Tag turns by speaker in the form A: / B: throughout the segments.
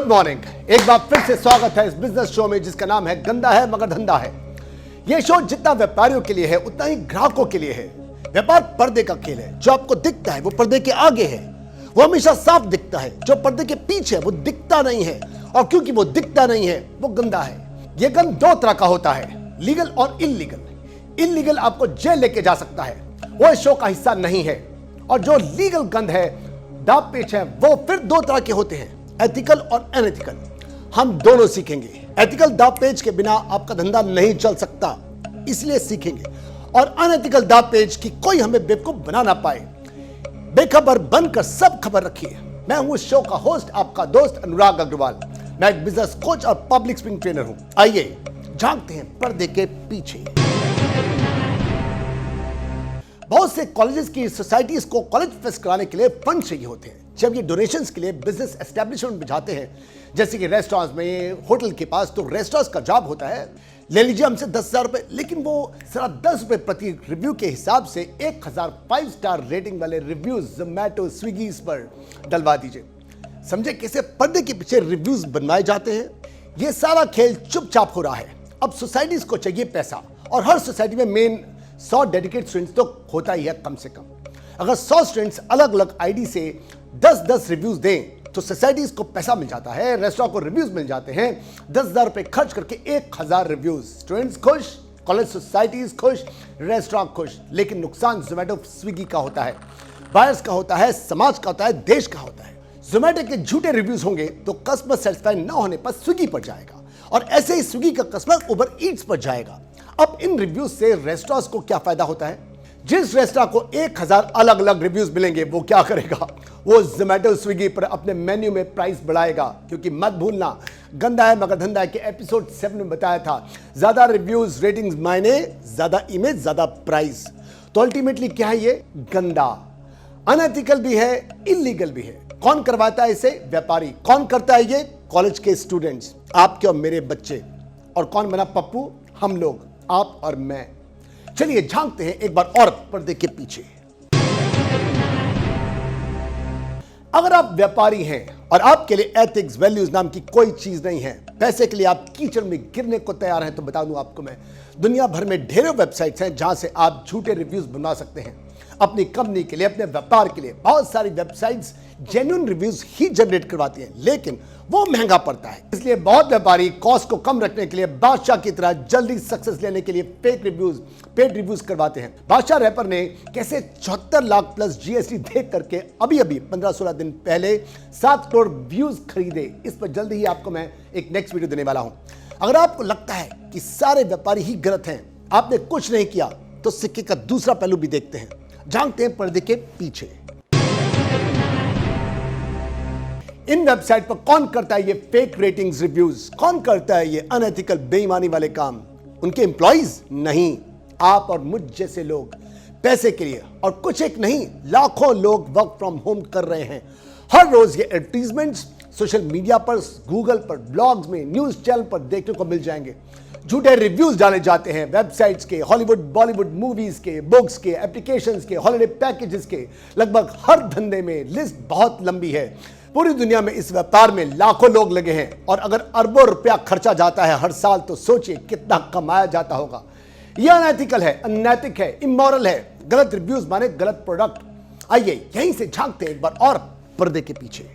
A: Good morning. एक बार फिर से स्वागत है इस बिजनेस शो में जिसका नाम है गंदा है मगर धंधा है। यह शो जितना व्यापारियों के लिए है उतना ही ग्राहकों के लिए है। व्यापार पर्दे का खेल है। जो आपको दिखता है वो पर्दे के आगे है, वो हमेशा साफ दिखता है। जो पर्दे के पीछे वो दिखता नहीं है, और क्योंकि वो दिखता नहीं है वो गंदा है। यह गंद दो तरह का होता है, लीगल और इलीगल। इलीगल आपको जेल लेके जा सकता है, वो इस शो का हिस्सा नहीं है। और जो लीगल गंद है, दाव पेच है, वो फिर दो तरह के होते हैं, एथिकल और अनएथिकल। हम दोनों सीखेंगे। एथिकल दाव पेच के बिना आपका धंधा नहीं चल सकता, इसलिए सीखेंगे। और अनएथिकल दाव पेच की कोई हमें बेवकूफ बना ना पाए। बेखबर बनकर सब खबर रखिए। मैं हूं इस शो का होस्ट, आपका दोस्त अनुराग अग्रवाल। मैं एक बिजनेस कोच और पब्लिक स्पीकिंग ट्रेनर हूं। आइए झांकते हैं पर्दे के पीछे। बहुत से कॉलेजेस की सोसाइटीज को कॉलेज फेस्ट कराने के लिए फंड चाहिए होते हैं। जब ये डोनेशंस के लिए बिजनेस एस्टेब्लिशमेंट में जाते हैं, जैसे कि रेस्टोरेंट्स में, होटल के पास, तो रेस्टोरेंट्स का जॉब होता है, ले लीजिए हमसे 10,000 रुपए, लेकिन वो सिर्फ 10 रुपए प्रति रिव्यू के हिसाब से 1000 5 स्टार रेटिंग वाले रिव्यूज जोमैटो स्विगी पर डलवा दीजिए। समझे कैसे पर्दे के पीछे रिव्यूज बनवाए जाते हैं। ये सारा खेल चुपचाप हो रहा है। अब सोसाइटीज को चाहिए पैसा, और हर सोसाइटी में मेन 100 डेडिकेट स्टूडेंट्स तो होता ही है कम से कम। अगर 100 स्टूडेंट्स अलग अलग आईडी से 10-10 रिव्यूज दें तो सोसाइटीज को पैसा मिल जाता है, रेस्टोरेंट को रिव्यूज मिल जाते हैं। 10,000 रुपए खर्च करके 1000 रिव्यूज, स्टूडेंट्स खुश, कॉलेज सोसाइटीज खुश, रेस्टोरेंट खुश। लेकिन नुकसान जोमैटो स्विगी का होता है, बायर्स का होता है, समाज का होता है, देश का होता है। जोमैटो के झूठे रिव्यूज होंगे तो कस्टमर सेटिस्फाई न होने पर स्विगी पर जाएगा, और ऐसे ही स्विगी का कस्टमर उबर ईट्स पर जाएगा। अब इन रिव्यूज से रेस्टोरेंट्स को क्या फायदा होता है? जिस रेस्टोरेंट को 1000 अलग अलग रिव्यूज मिलेंगे वो क्या करेगा? वो जोमैटो स्विगी पर अपने मेन्यू में प्राइस बढ़ाएगा। क्योंकि मत भूलना, गंदा है मगर धंधा है के एपिसोड 7 में बताया था, ज्यादा रिव्यूज रेटिंग्स मायने, ज्यादा इमेज, ज्यादा प्राइस। तो अल्टीमेटली क्या है? ये गंदा, अनएथिकल भी है, इलीगल भी है। कौन करवाता है इसे? व्यापारी। कौन करता है ये? कॉलेज के स्टूडेंट्स, आपके और मेरे बच्चे। और कौन बना पप्पू? हम लोग, आप और मैं। चलिए झांकते हैं एक बार और पर्दे के पीछे। अगर आप व्यापारी हैं और आपके लिए एथिक्स, वैल्यूज नाम की कोई चीज नहीं है, पैसे के लिए आप कीचड़ में गिरने को तैयार हैं, तो बता दूं आपको मैं, दुनिया भर में ढेरों वेबसाइट्स हैं जहां से आप झूठे रिव्यूज बनवा सकते हैं अपनी कंपनी के लिए, अपने व्यापार के लिए। बहुत सारी वेबसाइट्स जेन्युइन रिव्यूज ही जनरेट करवाती हैं, लेकिन वो महंगा पड़ता है। इसलिए बहुत व्यापारी कॉस्ट को कम रखने के लिए बादशाह की तरह जल्दी सक्सेस लेने के लिए फेक रिव्यूज, पेड रिव्यूज करवाते हैं। बादशाह रैपर ने कैसे 74 लाख प्लस जीएसटी देख करके अभी 15-16 दिन पहले 7 करोड़ व्यूज खरीदे। इस पर जल्दी ही आपको मैं एक नेक्स्ट वीडियो देने वाला हूं। अगर आपको लगता है कि सारे व्यापारी ही गलत हैं, आपने कुछ नहीं किया, तो सिक्के का दूसरा पहलू भी देखते हैं। झांकते हैं पर्दे के पीछे। इन वेबसाइट पर कौन करता है ये फेक रेटिंग्स, रिव्यूज? कौन करता है ये अनएथिकल, बेईमानी वाले काम? उनके एम्प्लॉइज? नहीं, आप और मुझ जैसे लोग। पैसे के लिए, और कुछ एक नहीं, लाखों लोग वर्क फ्रॉम होम कर रहे हैं। हर रोज ये एडवर्टीजमेंट्स सोशल मीडिया पर, गूगल पर, ब्लॉग्स में, न्यूज चैनल पर देखने को मिल जाएंगे। झूठे रिव्यूज डाले जाते हैं वेबसाइट्स के, हॉलीवुड बॉलीवुड मूवीज के, बुक्स के, एप्लीकेशंस के, हॉलिडे पैकेजेस के। लगभग हर धंधे में लिस्ट बहुत लंबी है। पूरी दुनिया में इस व्यापार में लाखों लोग लगे हैं, और अगर अरबों रुपया खर्चा जाता है हर साल, तो सोचिए कितना कमाया जाता होगा। यह अनएथिकल है, अनैतिक है, इमोरल है। गलत रिव्यूज माने गलत प्रोडक्ट। आइए यहीं से झांकते हैं एक बार और पर्दे के पीछे।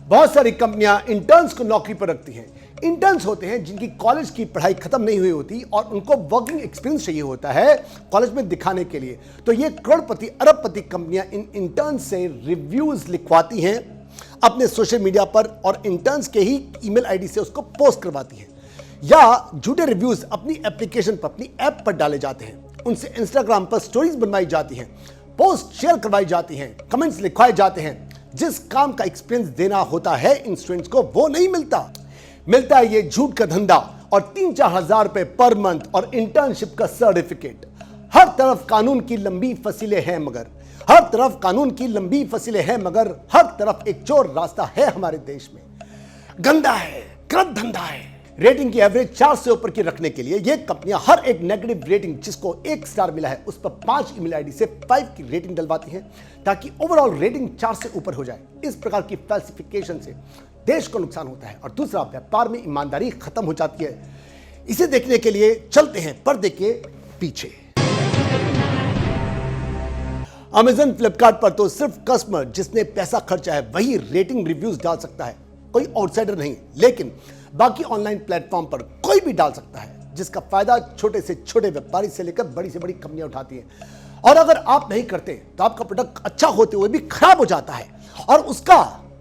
A: बहुत सारी कंपनियां इंटर्न्स को नौकरी पर रखती हैं। इंटर्न्स होते हैं जिनकी कॉलेज की पढ़ाई खत्म नहीं हुई होती और उनको वर्किंग एक्सपीरियंस चाहिए होता है कॉलेज में दिखाने के लिए। तो ये करोड़पति, अरबपति कंपनियां इन इंटर्न्स से रिव्यूज लिखवाती हैं अपने सोशल मीडिया पर, और इंटर्न्स के ही ईमेल आईडी से उसको पोस्ट करवाती हैं। या झूठे रिव्यूज अपनी एप्लीकेशन पर, अपनी ऐप पर डाले जाते हैं। उनसे इंस्टाग्राम पर स्टोरीज बनवाई जाती हैं, पोस्ट शेयर करवाई जाती हैं, कमेंट्स लिखवाए जाते हैं। जिस काम का एक्सपीरियंस देना होता है इन स्टूडेंट्स को, वो नहीं मिलता। मिलता है ये झूठ का धंधा, और 3-4 हजार रुपए पर मंथ, और इंटर्नशिप का सर्टिफिकेट। हर तरफ कानून की लंबी फसीलें हैं, मगर हर तरफ कानून की लंबी फसीलें हैं, मगर हर तरफ एक चोर रास्ता है हमारे देश में। गंदा है, गलत धंधा है। रेटिंग की एवरेज 4 से ऊपर की रखने के लिए ये कंपनियां हर एक नेगेटिव रेटिंग जिसको 1 स्टार मिला है उस पर 5 ईमेल आईडी से 5 की रेटिंग डलवाती हैं ताकि ओवरऑल रेटिंग 4 से ऊपर हो जाए। इस प्रकार की फैल्सिफिकेशन से देश को नुकसान होता है और दूसरा, व्यापार में ईमानदारी खत्म हो जाती है। इसे देखने के लिए चलते हैं पर्दे के पीछे। अमेजन, फ्लिपकार्ट पर तो सिर्फ कस्टमर जिसने पैसा खर्चा है वही रेटिंग रिव्यूज डाल सकता है, कोई आउटसाइडर नहीं। लेकिन बाकी ऑनलाइन प्लेटफॉर्म पर कोई भी डाल सकता है, जिसका फायदा छोटे से छोटे व्यापारी से लेकर बड़ी से बड़ी कंपनियां उठाती हैं। और अगर आप नहीं करते तो आपका प्रोडक्ट अच्छा होते हुए भी खराब हो जाता है और उसका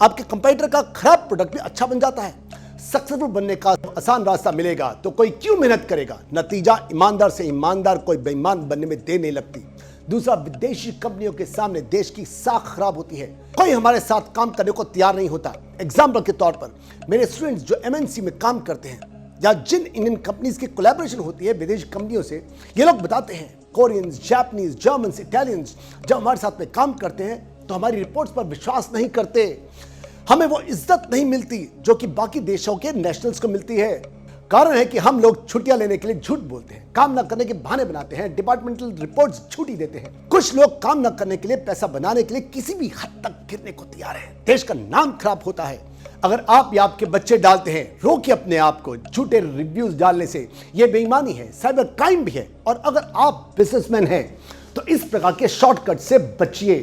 A: आपके कंपटीटर का खराब प्रोडक्ट भी अच्छा बन जाता है। सक्सेसफुल बनने का आसान रास्ता मिलेगा तो कोई क्यों मेहनत करेगा। नतीजा, ईमानदार से ईमानदार कोई बेईमान बनने में देर नहीं लगती। दूसरा, विदेशी कंपनियों के सामने देश की साख खराब होती है, कोई हमारे साथ काम करने को तैयार नहीं होता। एग्जाम्पल के तौर पर मेरे स्टूडेंट्स जो एमएनसी में काम करते हैं या जिन इंडियन कंपनीज की कोलैबोरेशन होती है विदेशी कंपनियों से, ये लोग बताते हैं कोरियंस, जापानीज, जर्मन्स, इटालियंस जब हमारे साथ में काम करते हैं तो हमारी रिपोर्ट्स पर विश्वास नहीं करते, हमें वो इज्जत नहीं मिलती जो कि बाकी देशों के नेशनल्स को मिलती है। कारण है कि हम लोग छुट्टियां लेने के लिए झूठ बोलते हैं, काम ना करने के बहाने बनाते हैं, डिपार्टमेंटल रिपोर्ट्स झूठी देते हैं। कुछ लोग काम ना करने के लिए, पैसा बनाने के लिए किसी भी हद तक गिरने को तैयार है। देश का नाम खराब होता है। अगर आप या आपके बच्चे डालते हैं, रोकिए अपने आप को झूठे रिव्यूज डालने से। यह बेईमानी है, साइबर क्राइम भी है। और अगर आप बिजनेसमैन हैं तो इस प्रकार के शॉर्टकट से बचिए।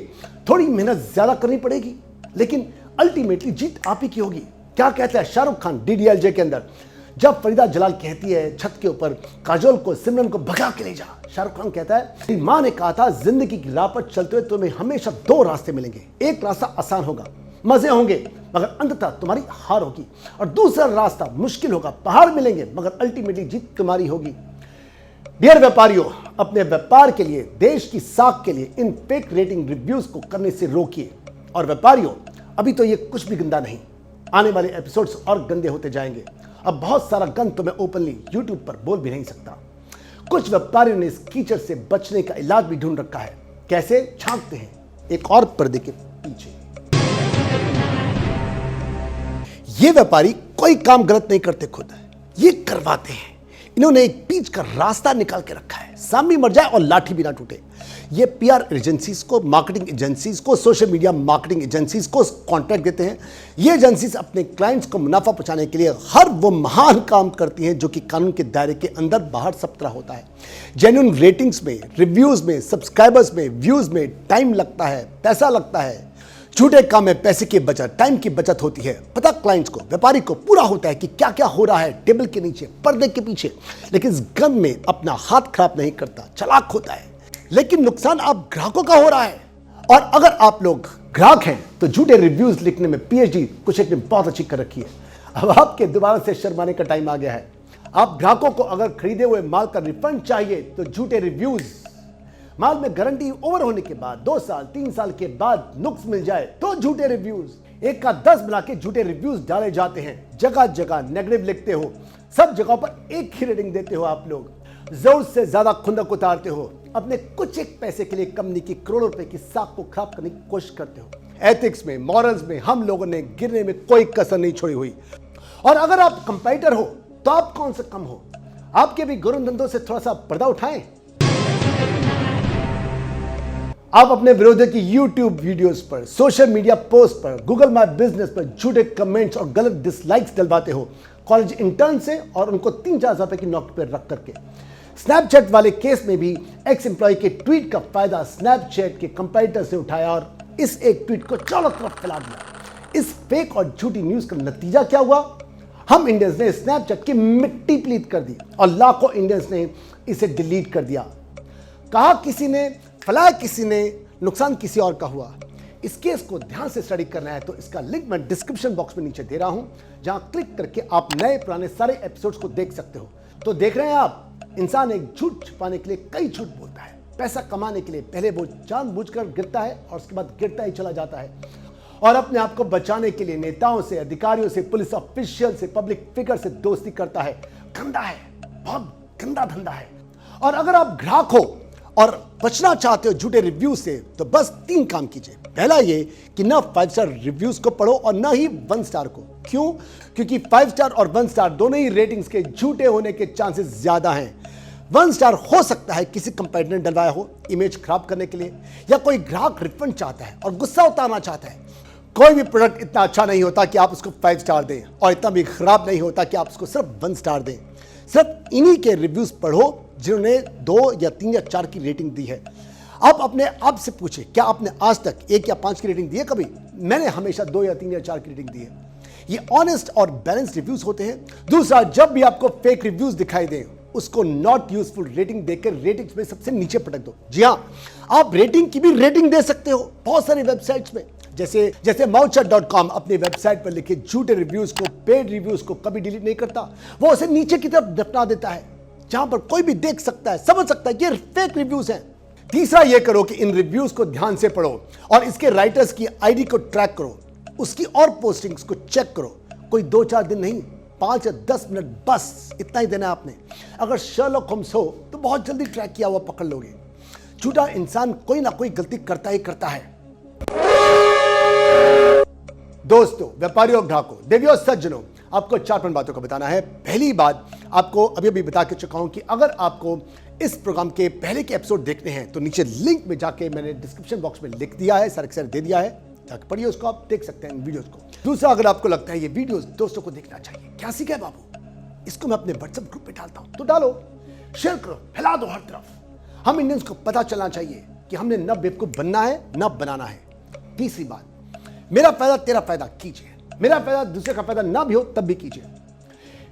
A: थोड़ी मेहनत ज्यादा करनी पड़ेगी लेकिन अल्टीमेटली जीत आप ही की होगी। क्या कहता है शाहरुख खान डीडीएलजे के अंदर, जब फरीदा जलाल कहती है छत के ऊपर काजोल को, सिमरन को भगा के ले जा, शाहरुख खान कहता है तेरी मां ने कहा था जिंदगी की राह पर चलते हुए तुम्हें हमेशा 2 रास्ते मिलेंगे, एक रास्ता आसान होगा, मजे होंगे मगर अंततः तुम्हारी हार होगी, और दूसरा रास्ता मुश्किल होगा, पहाड़ मिलेंगे मगर अल्टीमेटली जीत तुम्हारी होगी। डियर व्यापारियों, अपने व्यापार के लिए, देश की साख के लिए इन फेक रेटिंग रिव्यूज को करने से रोकिए। और व्यापारियों, अभी तो ये कुछ भी गंदा नहीं, आने वाले एपिसोड्स और गंदे होते जाएंगे। अब बहुत सारा गंद तो मैं ओपनली यूट्यूब पर बोल भी नहीं सकता। कुछ व्यापारियों ने इस कीचड़ से बचने का इलाज भी ढूंढ रखा है। कैसे, झांकते हैं एक और पर्दे के पीछे। ये व्यापारी कोई काम गलत नहीं करते, खुद ये करवाते हैं। इन्होंने एक बीच का रास्ता निकाल के रखा है, सामने मर जाए और लाठी भी ना टूटे। ये पीआर एजेंसीज को, मार्केटिंग एजेंसीज को, सोशल मीडिया मार्केटिंग एजेंसीज को कॉन्ट्रैक्ट देते हैं। ये एजेंसीज अपने क्लाइंट्स को मुनाफा पहुंचाने के लिए हर वो महान काम करती हैं जो कि कानून के दायरे के अंदर बाहर सब तरह होता है। जेन्युइन रेटिंग्स में, रिव्यूज में, सब्सक्राइबर्स में, व्यूज में टाइम लगता है, पैसा लगता है। झूठे काम में पैसे की बचत, टाइम की बचत होती है। पता क्लाइंट्स को, व्यापारी को पूरा होता है कि क्या क्या हो रहा है टेबल के नीचे, पर्दे के पीछे, लेकिन इस गंद में अपना हाथ खराब नहीं करता, चालाक होता है। लेकिन नुकसान आप ग्राहकों का हो रहा है। और अगर आप लोग ग्राहक हैं तो झूठे रिव्यूज लिखने में पीएचडी कुछ एक ने बहुत अच्छी कर रखी है। अब आपके दोबारा से शर्माने का टाइम आ गया है। आप ग्राहकों को अगर खरीदे हुए माल का रिफंड चाहिए तो झूठे रिव्यूज, माल में गारंटी ओवर होने के बाद 2 साल 3 साल के बाद नुक्स मिल जाए तो झूठे रिव्यूज, 1 का 10 बना के झूठे रिव्यूज डाले जाते हैं। जगह जगह नेगेटिव लिखते हो, सब जगहों पर एक ही रेटिंग देते हो। आप लोग जरूरत से ज्यादा खुंदक उतारते हो, अपने कुछ एक पैसे के लिए कंपनी की करोड़ों रुपए की साख को खराब करने की कोशिश करते हो। एथिक्स में, मॉरल्स में हम लोगों ने गिरने में कोई कसर नहीं छोड़ी हुई। और अगर आप कंपेटिटर हो तो आप कौन से कम हो। आपके भी गुरु धंधों से थोड़ा सा पर्दा उठाएं। आप अपने विरोधियों की YouTube वीडियोस पर, सोशल मीडिया पोस्ट पर, गूगल माय बिजनेस पर झूठे कमेंट्स और गलत डिसलाइक्स डलवाते हो कॉलेज इंटर्न से, और उनको 3-4 हजार रुपए की नौकरी पर रख करके। स्नैपचैट वाले केस में भी एक्स एम्प्लॉय के ट्वीट का फायदा स्नैपचैट के कंपेटिटर से उठाया और इस एक ट्वीट को चारों तरफ फैला दिया। इस फेक और झूठी न्यूज का नतीजा क्या हुआ? हम इंडियंस ने स्नैपचैट की मिट्टी प्लीत कर दी और लाखों इंडियंस ने इसे डिलीट कर दिया। कहा किसी ने, फलाया किसी ने, नुकसान किसी और का हुआ। इस केस को ध्यान से स्टडी करना है तो इसका लिंक मैं डिस्क्रिप्शन बॉक्स में नीचे दे रहा हूं, जहां क्लिक करके आप नए पुराने सारे एपिसोड्स को देख सकते हो। तो देख रहे हैं आप, इंसान एक झूठ छुपाने के लिए कई झूठ बोलता है। पैसा कमाने के लिए पहले वो जानबूझकर गिरता है और उसके बाद गिरता ही चला जाता है। और अपने आप को बचाने के लिए नेताओं से, अधिकारियों से, पुलिस ऑफिशियल से, पब्लिक फिगर से दोस्ती करता है। गंदा है, बहुत गंदा धंधा है। और अगर आप ग्राहक हो और बचना चाहते हो झूठे रिव्यू से तो बस 3 काम कीजिए। पहला ये कि ना 5 स्टार रिव्यूज को पढ़ो और ना ही 1 स्टार को। क्यों? क्योंकि 5 स्टार और 1 स्टार दोनों ही रेटिंग्स के झूठे होने के चांसेस ज्यादा हैं। 1 स्टार हो सकता है किसी कंपेटिटर ने डलवाया हो इमेज खराब करने के लिए, या कोई ग्राहक रिफंड चाहता है और गुस्सा उतारना चाहता है। कोई भी प्रोडक्ट इतना अच्छा नहीं होता कि आप उसको 5 स्टार दें, और इतना भी खराब नहीं होता कि आप उसको सिर्फ 1 स्टार दें। सिर्फ इन्हीं के रिव्यूज पढ़ो जिन्होंने 2 या 3 या 4 की रेटिंग दी है। आप अपने आप से पूछे, क्या आपने आज तक 1 या 5 की रेटिंग दी है कभी? मैंने हमेशा 2 या 3 या 4 की रेटिंग दी है। ये ऑनेस्ट और बैलेंस्ड रिव्यूज होते हैं। दूसरा, जब भी आपको फेक रिव्यूज दिखाई दें, उसको नॉट यूजफुल रेटिंग देकर रेटिंग्स में सबसे नीचे पटक दो। जी हां, आप रेटिंग की भी रेटिंग दे सकते हो बहुत सारी वेबसाइट्स में, जैसे mouthshut.com अपनी वेबसाइट पर लिखे झूठे रिव्यूज को, पेड रिव्यूज को कभी डिलीट नहीं करता। वो उसे नीचे की तरफ दफना देता है जहां पर कोई भी देख सकता है, समझ सकता है कि ये फेक रिव्यूज हैं। तीसरा ये करो कि इन रिव्यूज को ध्यान से पढ़ो और इसके राइटर्स की आईडी को ट्रैक करो, उसकी और पोस्टिंग्स को चेक करो। कोई 2-4 दिन नहीं, 5 या 10 मिनट बस इतना ही देना है आपने। अगर शर्लॉक होम्स हो तो बहुत जल्दी ट्रैक किया हुआ पकड़ लोगे। झूठा इंसान कोई ना कोई गलती करता ही करता है। दोस्तों, व्यापारियों, ग्राहकों, देवियों, सज्जनों, आपको 4 बातों का बताना है। पहली बात आपको अभी बता के चुका हूं कि अगर आपको इस प्रोग्राम के पहले के एपिसोड देखने हैं तो नीचे लिंक में जाके मैंने डिस्क्रिप्शन बॉक्स में लिख दिया है, सारे दे दिया है, जाके पढ़िए उसको, आप देख सकते हैं इन वीडियोस को। दूसरा, अगर आपको लगता है ये वीडियोस दोस्तों को देखना चाहिए, क्या सीखा है बाबू, इसको मैं अपने व्हाट्सएप ग्रुप में डालता हूं, तो डालो, शेयर करो, फैला दो हर तरफ। हम इंडियंस को पता चलना चाहिए कि हमने न बेवकूफ बनना है न बनाना है। तीसरी बात, मेरा फायदा तेरा फायदा कीजिए। मेरा फायदा दूसरे का फायदा ना भी हो तब भी कीजिए।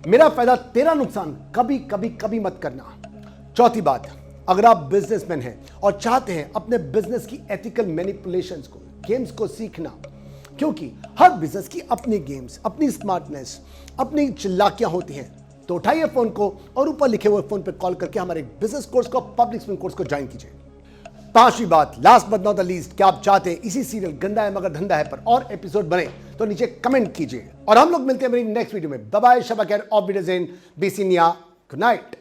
A: मेरा फायदा तेरा नुकसान कभी कभी कभी मत करना। चौथी बात, अगर आप बिजनेसमैन हैं और चाहते हैं अपने बिजनेस की एथिकल मैनिपुलेशंस को, गेम्स को सीखना, क्योंकि हर बिजनेस की अपनी गेम्स, अपनी स्मार्टनेस, अपनी चालाकियां होती हैं, तो उठाइए फोन को और ऊपर लिखे हुए फोन पे कॉल करके हमारे बिजनेस कोर्स को, पब्लिक स्पीकिंग कोर्स को ज्वाइन कीजिए। 5वीं बात, last but not the least, क्या आप चाहते हैं इसी सीरियल गंदा है मगर धंधा है पर और एपिसोड बने तो नीचे कमेंट कीजिए। और हम लोग मिलते हैं मेरी नेक्स्ट वीडियो में। बाय बाय, शबा खैर, ऑफ विडजेन, बीसीनिया, गुड नाइट।